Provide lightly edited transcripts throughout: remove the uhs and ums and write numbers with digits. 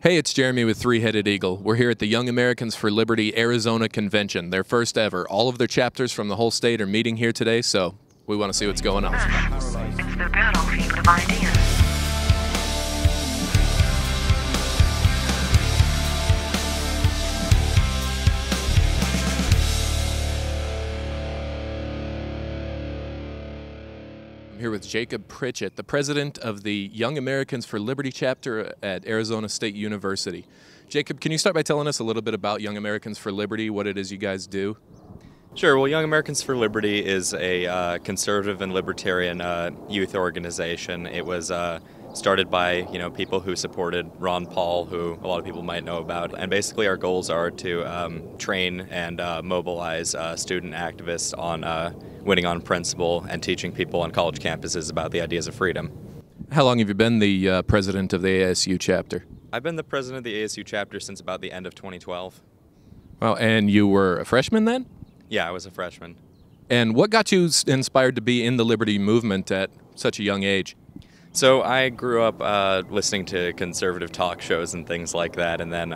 Hey, it's Jeremy with Three-Headed Eagle. We're here at the Young Americans for Liberty Arizona Convention, their first ever. All of their chapters from the whole state are meeting here today, so we want to see what's going on. It's the battlefield of ideas. I'm here with Jacob Pritchett, the president of the Young Americans for Liberty chapter at Arizona State University. Jacob, can you start by telling us a little bit about Young Americans for Liberty, what it is you guys do? Sure. Well, Young Americans for Liberty is a conservative and libertarian youth organization. It was started by people who supported Ron Paul, who a lot of people might know about. And basically, our goals are to train and mobilize student activists on winning on principle and teaching people on college campuses about the ideas of freedom. How long have you been the president of the ASU chapter? I've been the president of the ASU chapter since about the end of 2012. Well, and you were a freshman then? Yeah, I was a freshman. And what got you inspired to be in the Liberty movement at such a young age? So I grew up listening to conservative talk shows and things like that, and then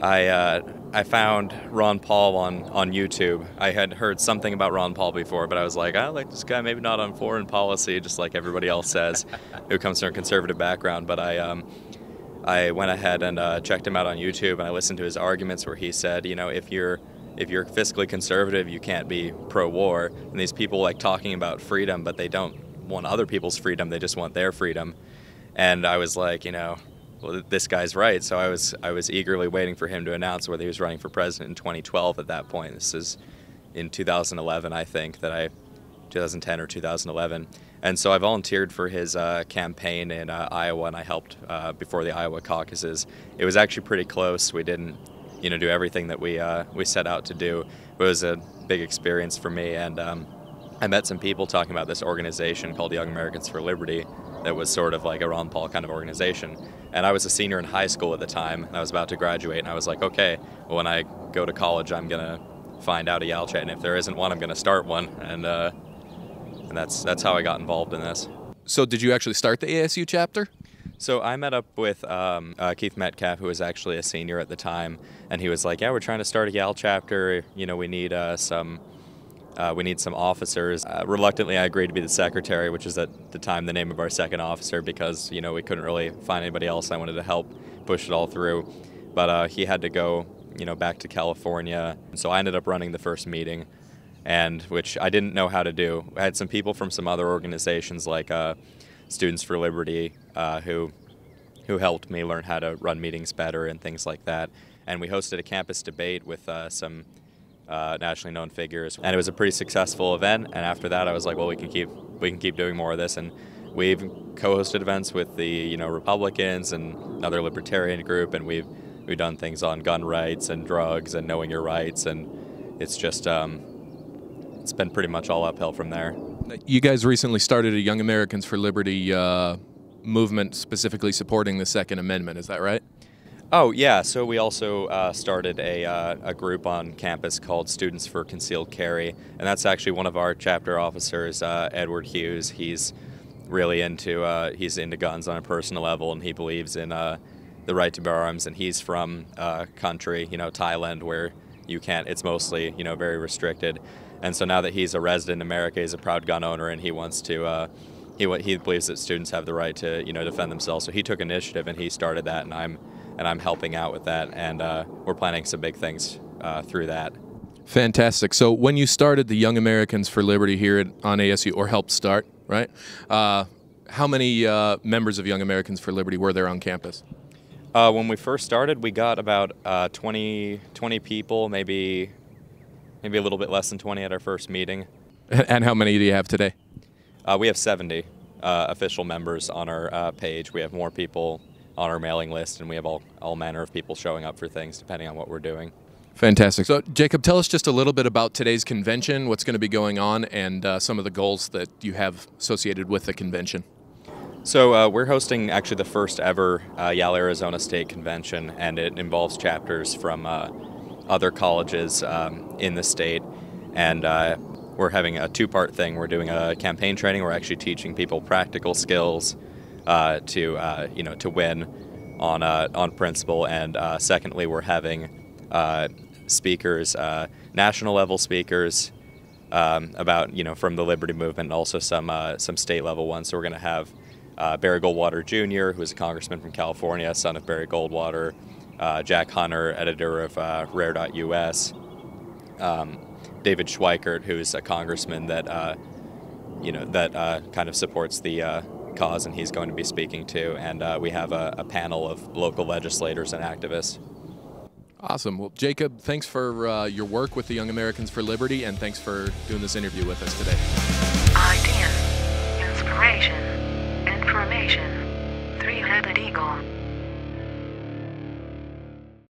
I found Ron Paul on YouTube. I had heard something about Ron Paul before, but I was like, I like this guy, maybe not on foreign policy, just like everybody else says, who comes from a conservative background. But I went ahead and checked him out on YouTube, and I listened to his arguments where he said, if you're fiscally conservative, you can't be pro-war. And these people like talking about freedom, but they don't want other people's freedom, they just want their freedom. And I was like, well, this guy's right. So I was eagerly waiting for him to announce whether he was running for president in 2012 at that point. This is in 2011, I think, 2010 or 2011. And so I volunteered for his campaign in Iowa, and I helped before the Iowa caucuses. It was actually pretty close. We didn't do everything that we set out to do. It was a big experience for me, and I met some people talking about this organization called Young Americans for Liberty that was sort of like a Ron Paul kind of organization. And I was a senior in high school at the time, and I was about to graduate, and I was like, okay, well, when I go to college, I'm going to find out a YAL chat, and if there isn't one, I'm going to start one. And that's how I got involved in this. So did you actually start the ASU chapter? So I met up with Keith Metcalf, who was actually a senior at the time, and he was like, yeah, we're trying to start a YAL chapter. We need some officers. Reluctantly, I agreed to be the secretary, which is at the time the name of our second officer, because we couldn't really find anybody else. I wanted to help push it all through, but he had to go back to California, so I ended up running the first meeting, and which I didn't know how to do. I had some people from some other organizations like Students for Liberty who helped me learn how to run meetings better and things like that. And we hosted a campus debate with some nationally known figures, and it was a pretty successful event. And after that, I was like, well, we can keep doing more of this. And we've co-hosted events with the Republicans and another libertarian group, and we've done things on gun rights and drugs and knowing your rights, and it's just it's been pretty much all uphill from there. You guys recently started a Young Americans for Liberty movement specifically supporting the Second Amendment, is that right? Oh, yeah. So we also started a group on campus called Students for Concealed Carry, and that's actually one of our chapter officers, Edward Hughes. He's really into guns on a personal level, and he believes in the right to bear arms, and he's from a country, Thailand, where you can't, it's mostly, very restricted. And so now that he's a resident in America, he's a proud gun owner, and he wants to, he believes that students have the right to, defend themselves. So he took initiative, and he started that, and I'm helping out with that, and we're planning some big things through that. Fantastic. So when you started the Young Americans for Liberty here on ASU, or helped start, right? How many members of Young Americans for Liberty were there on campus? When we first started, we got about 20 people, maybe a little bit less than 20 at our first meeting. And how many do you have today? We have 70 official members on our page. We have more people on our mailing list, and we have all manner of people showing up for things depending on what we're doing. Fantastic. So, Jacob, tell us just a little bit about today's convention, what's going to be going on, and some of the goals that you have associated with the convention. So we're hosting actually the first ever YAL Arizona State Convention, and it involves chapters from other colleges in the state, and we're having a two-part thing. We're doing a campaign training. We're actually teaching people practical skills to win on principle, and secondly, we're having speakers, national level speakers about from the Liberty Movement, and also some state level ones. So we're going to have Barry Goldwater Jr., who is a congressman from California, son of Barry Goldwater, Jack Hunter, editor of Rare.us, David Schweikert, who is a congressman that kind of supports the cause, and he's going to be speaking to, and we have a panel of local legislators and activists. Awesome. Well, Jacob, thanks for your work with the Young Americans for Liberty, and thanks for doing this interview with us today. Idea, inspiration, information, three-headed eagle.